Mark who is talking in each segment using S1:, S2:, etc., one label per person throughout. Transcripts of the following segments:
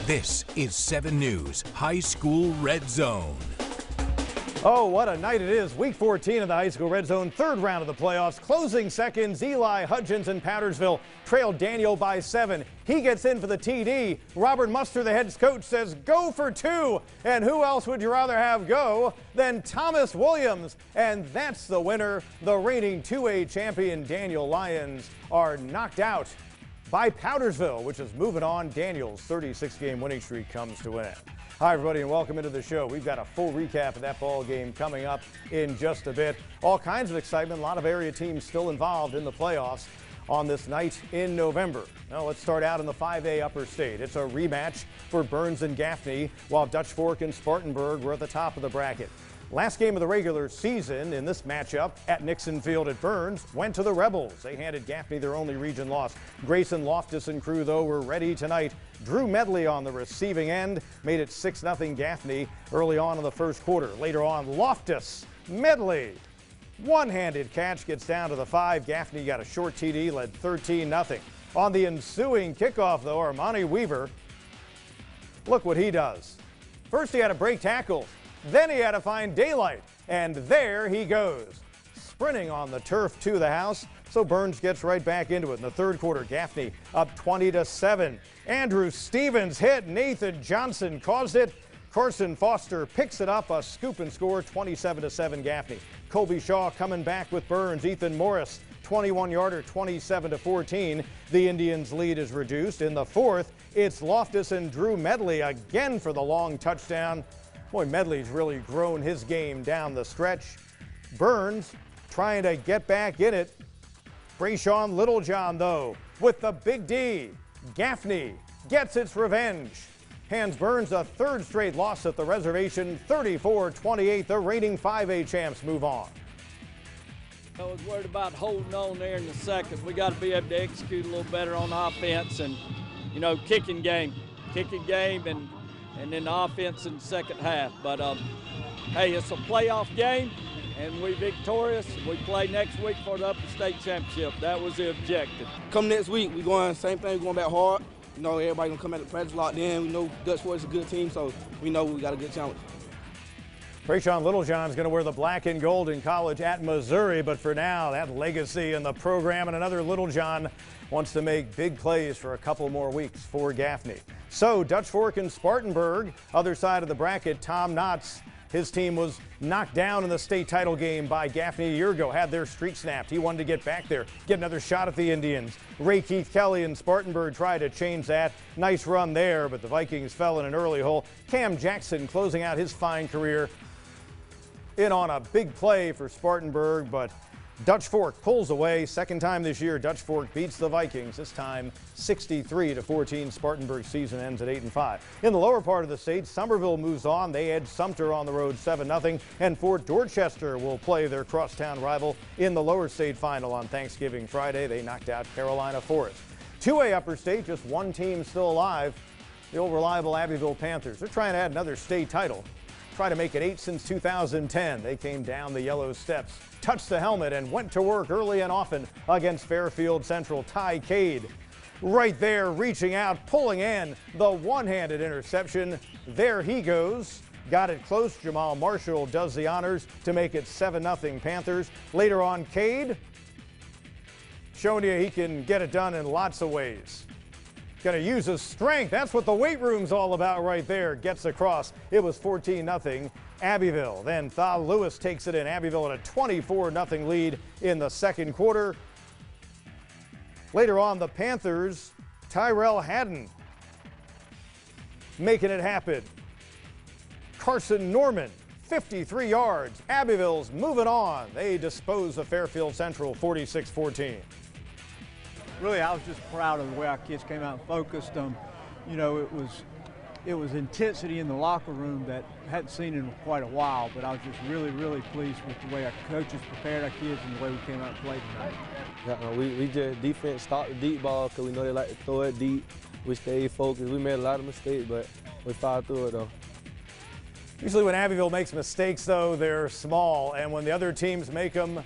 S1: This is 7 News High School Red Zone.
S2: Oh, what a night it is. Week 14 of the High School Red Zone, third round of the playoffs. Closing seconds, Eli Hudgens and Powdersville trailed Daniel by 7. He gets in for the TD. Robert Muster, the head coach, says go for 2. And who else would you rather have go than Thomas Williams? And that's the winner. The reigning 2A champion Daniel Lions are knocked out by Powdersville, which is moving on. Daniel's 36-game winning streak comes to an end. Hi, everybody, and welcome into the show. We've got a full recap of that ball game coming up in just a bit. All kinds of excitement. A lot of area teams still involved in the playoffs on this night in November. Now, let's start out in the 5A Upper State. It's a rematch for Burns and Gaffney, while Dutch Fork and Spartanburg were at the top of the bracket. Last game of the regular season in this matchup at Nixon Field at Burns went to the Rebels. They handed Gaffney their only region loss. Grayson Loftus and crew, though, were ready tonight. Drew Medley on the receiving end made it 6-0 Gaffney early on in the first quarter. Later on, Loftus, Medley, one-handed catch gets down to the 5. Gaffney got a short TD, led 13-0. On the ensuing kickoff, though, Armani Weaver, look what he does. First, he had to break tackles. Then he had to find daylight, and there he goes, sprinting on the turf to the house. So Burns gets right back into it in the third quarter. Gaffney up 20-7. Andrew Stevens hit. Nathan Johnson caused it. Carson Foster picks it up, a scoop and score, 27-7 Gaffney. Colby Shaw coming back with Burns. Ethan Morris, 21-yarder, 27-14. The Indians' lead is reduced. In the fourth, it's Loftus and Drew Medley again for the long touchdown. Boy, Medley's really grown his game down the stretch. Burns trying to get back in it. Brayshawn Littlejohn, though, with the big D. Gaffney gets its revenge. Hands Burns a third straight loss at the reservation, 34-28. The reigning 5A champs move on.
S3: I was worried about holding on there in the second. We got to be able to execute a little better on offense and, you know, kicking game and then the offense in the second half. But, hey, it's a playoff game, and we're victorious. We play next week for the Upper State Championship. That was the objective.
S4: Come next week, we're going same thing, we're going back hard. You know, everybody going to come at the practice locked in. We know Dutch Fork is a good team, so we know we got a good challenge.
S2: Brayshawn Littlejohn's going to wear the black and gold in college at Missouri, but for now, that legacy in the program, and another Littlejohn wants to make big plays for a couple more weeks for Gaffney. So Dutch Fork and Spartanburg, other side of the bracket, Tom Knotts, his team was knocked down in the state title game by Gaffney a year ago, had their streak snapped. He wanted to get back there, get another shot at the Indians. Ray Keith Kelly and Spartanburg tried to change that. Nice run there, but the Vikings fell in an early hole. Cam Jackson closing out his fine career in on a big play for Spartanburg, but Dutch Fork pulls away. Second time this year, Dutch Fork beats the Vikings, this time 63-14. Spartanburg's season ends at 8-5. In the lower part of the state, Somerville moves on. They edge Sumter on the road 7-0, and Fort Dorchester will play their crosstown rival in the lower state final on Thanksgiving Friday. They knocked out Carolina Forest. 2A Upper State, just one team still alive, the old reliable Abbeville Panthers. They're trying to add another state title. Try to make it 8 since 2010. They came down the yellow steps, touched the helmet, and went to work early and often against Fairfield Central. Ty Cade right there, reaching out, pulling in the one-handed interception. There he goes. Got it close. Jamal Marshall does the honors to make it 7-0 Panthers. Later on, Cade showing you he can get it done in lots of ways. Going to use his strength. That's what the weight room's all about right there. Gets across. It was 14-0 Abbeville. Then Thal Lewis takes it in. Abbeville at a 24-0 lead in the second quarter. Later on, the Panthers, Tyrell Haddon making it happen. Carson Norman, 53 yards. Abbeville's moving on. They dispose of Fairfield Central 46-14.
S5: Really, I was just proud of the way our kids came out and focused. You know, it was intensity in the locker room that I hadn't seen in quite a while, but I was just really, really pleased with the way our coaches prepared our kids and the way we came out and played tonight.
S4: Yeah, we just defense stopped the deep ball because we know they like to throw it deep. We stayed focused. We made a lot of mistakes, but we followed through it, though.
S2: Usually when Abbeville makes mistakes, though, they're small, and when the other teams make them,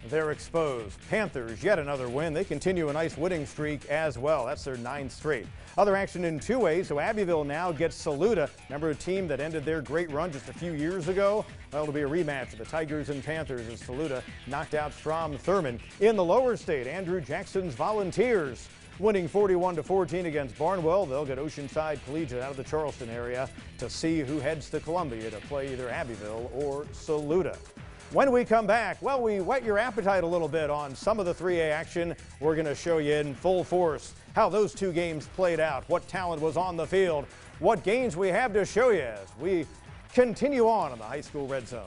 S2: they're exposed. Panthers, yet another win. They continue a nice winning streak as well. That's their 9th straight. Other action in 2A, so Abbeville now gets Saluda. Remember a team that ended their great run just a few years ago? Well, it'll be a rematch of the Tigers and Panthers as Saluda knocked out Strom Thurman. In the lower state, Andrew Jackson's Volunteers winning 41-14 against Barnwell. They'll get Oceanside Collegiate out of the Charleston area to see who heads to Columbia to play either Abbeville or Saluda. When we come back, well, we whet your appetite a little bit on some of the 3A action. We're going to show you in full force how those two games played out, what talent was on the field, what games we have to show you as we continue on in the High School Red Zone.